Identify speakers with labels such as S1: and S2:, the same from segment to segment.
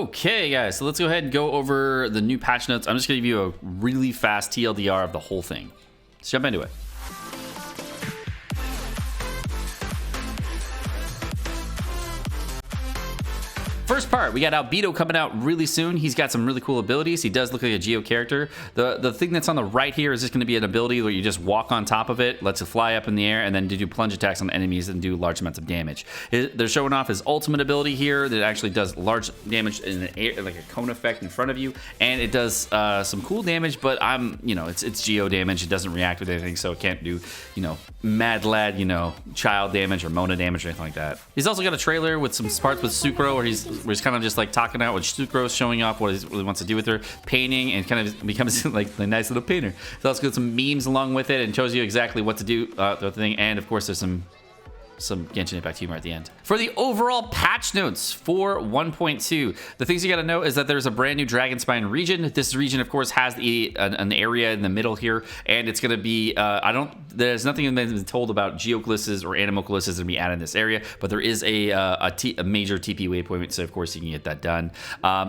S1: Okay, guys, so let's go ahead and go over the new patch notes. I'm just going to give you a really fast TLDR of the whole thing. Let's jump into it. First part, we got Albedo coming out really soon. He's got some really cool abilities. He does look like a Geo character. The thing that's on the right here is just going to be an ability where you just walk on top of it, lets it fly up in the air, and then do plunge attacks on enemies and do large amounts of damage. They're showing off his ultimate ability here that actually does large damage in the air, like a cone effect in front of you, and it does some cool damage, but it's Geo damage. It doesn't react with anything, so it can't do, mad lad, child damage or Mona damage or anything like that. He's also got a trailer with some parts with Sucro where he's kind of just like talking out with Sucro, showing off what he really wants to do with her, painting, and kind of becomes like a nice little painter. He's also got some memes along with it and shows you exactly what to do the thing, and of course there's some Genshin Impact humor at the end. For the overall patch notes for 1.2, the things you got to know is that there's a brand new Dragonspine region. This region, of course, has an area in the middle here, and it's going to be, there's nothing that's been told about Geoclysses or Animalclysses that will be added in this area, but there is a major TP waypoint, so of course you can get that done.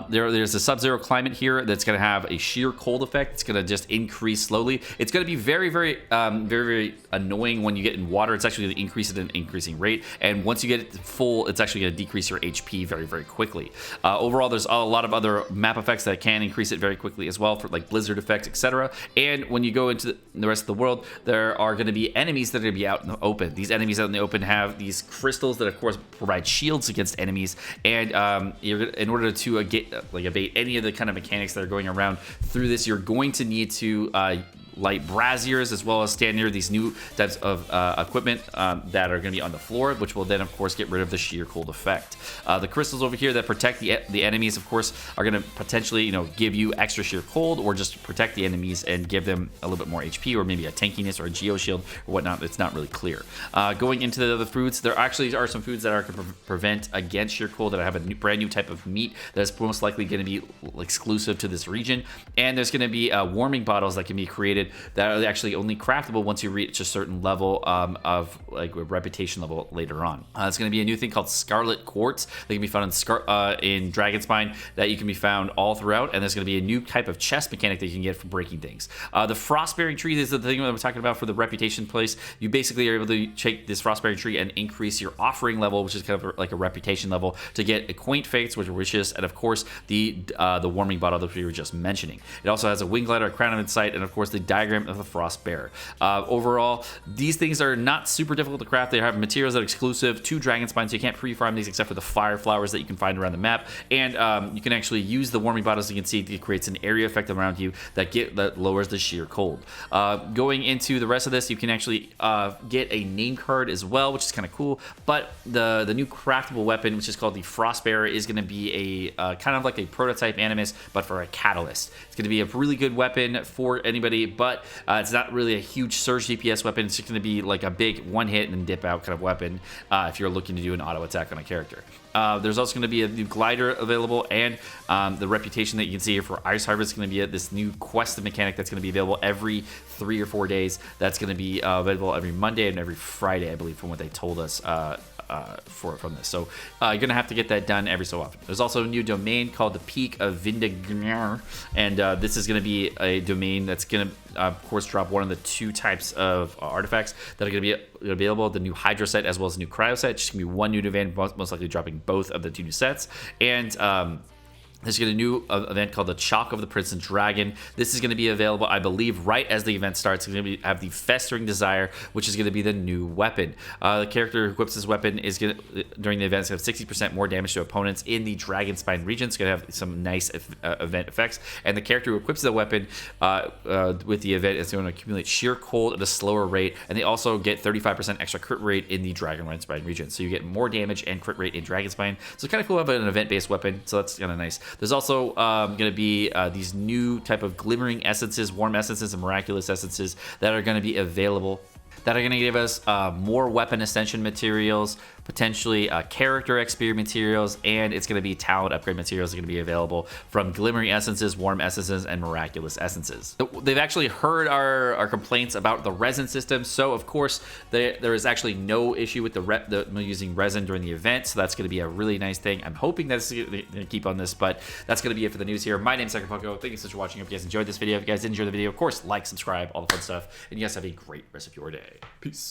S1: There's a sub-zero climate here that's going to have a sheer cold effect. It's going to just increase slowly. It's going to be very, very, very annoying when you get in water. It's actually going to increase at an increasing rate, and once you get it full, it's actually going to decrease your HP very, very quickly. Overall, there's a lot of other map effects that can increase it very quickly as well, for like blizzard effects, etc. And when you go into the rest of the world, there are going to be enemies that are going to be out in the open. These enemies out in the open have these crystals that, of course, provide shields against enemies, and in order to evade any of the kind of mechanics that are going around through this, you're going to need to light braziers, as well as stand near these new types of equipment that are going to be on the floor, which will then, of course, get rid of the sheer cold effect. The crystals over here that protect the enemies, of course, are going to potentially, give you extra sheer cold, or just protect the enemies and give them a little bit more HP, or maybe a tankiness or a Geo shield or whatnot. It's not really clear. Going into the other foods, there actually are some foods that are going to prevent against sheer cold, that have a brand new type of meat that is most likely going to be exclusive to this region, and there's going to be warming bottles that can be created that are actually only craftable once you reach a certain level of like a reputation level later on. It's going to be a new thing called Scarlet Quartz that can be found in Dragonspine, that you can be found all throughout, and there's going to be a new type of chest mechanic that you can get for breaking things. The Frostbearing Tree is the thing that we're talking about for the reputation place. You basically are able to take this Frostbearing Tree and increase your offering level, which is kind of like a reputation level, to get Acquaint Fates, which are wishes, and of course the warming bottle that we were just mentioning. It also has a wing glider, a crown of insight, and of course the diagram of the Frost Bear. Overall, these things are not super difficult to craft. They have materials that are exclusive to Dragonspine, so you can't pre-farm these except for the fire flowers that you can find around the map, and you can actually use the warming bottles. You can see it creates an area effect around you that lowers the sheer cold. Going into the rest of this, you can actually get a name card as well, which is kind of cool, but the new craftable weapon, which is called the Frost Bear, is going to be a kind of like a prototype Animus, but for a catalyst. It's going to be a really good weapon for anybody, but it's not really a huge surge DPS weapon. It's just going to be like a big one hit and then dip out kind of weapon if you're looking to do an auto attack on a character. There's also going to be a new glider available, and the reputation that you can see here for Ice Harvest is going to be this new quest mechanic that's going to be available every 3 or 4 days. That's going to be available every Monday and every Friday, I believe, from what they told us from this. So you're gonna have to get that done every so often. There's also a new domain called the Peak of Vindagnar, and this is gonna be a domain that's gonna of course drop one of the 2 types of artifacts that are gonna be available, the new Hydro set as well as the new Cryo set. It's just gonna be one new domain, most likely dropping both of the 2 new sets. And there's going to be a new event called the Chalk of the Prince and Dragon. This is going to be available, I believe, right as the event starts. It's going to have the Festering Desire, which is going to be the new weapon. The character who equips this weapon is going to, during the event, is going to have 60% more damage to opponents in the Dragonspine region. It's going to have some nice event effects. And the character who equips the weapon with the event is going to accumulate sheer cold at a slower rate. And they also get 35% extra crit rate in the Dragonspine region. So you get more damage and crit rate in Dragonspine. So it's kind of cool to have an event-based weapon. So that's kind of nice. There's also going to be these new type of glimmering essences, warm essences, and miraculous essences that are going to be available. that are going to give us more weapon ascension materials, potentially character XP materials, and it's going to be talent upgrade materials that are going to be available from glimmering essences, warm essences, and miraculous essences. They've actually heard our complaints about the resin system, so of course there is actually no issue with the using resin during the event, so that's going to be a really nice thing. I'm hoping that's going to keep on this, but that's going to be it for the news here. My name's Sekapoko. Thank you so much for watching. If you guys enjoyed this video, if you guys did enjoy the video, of course, like, subscribe, all the fun stuff, and you guys have a great rest of your day. Peace.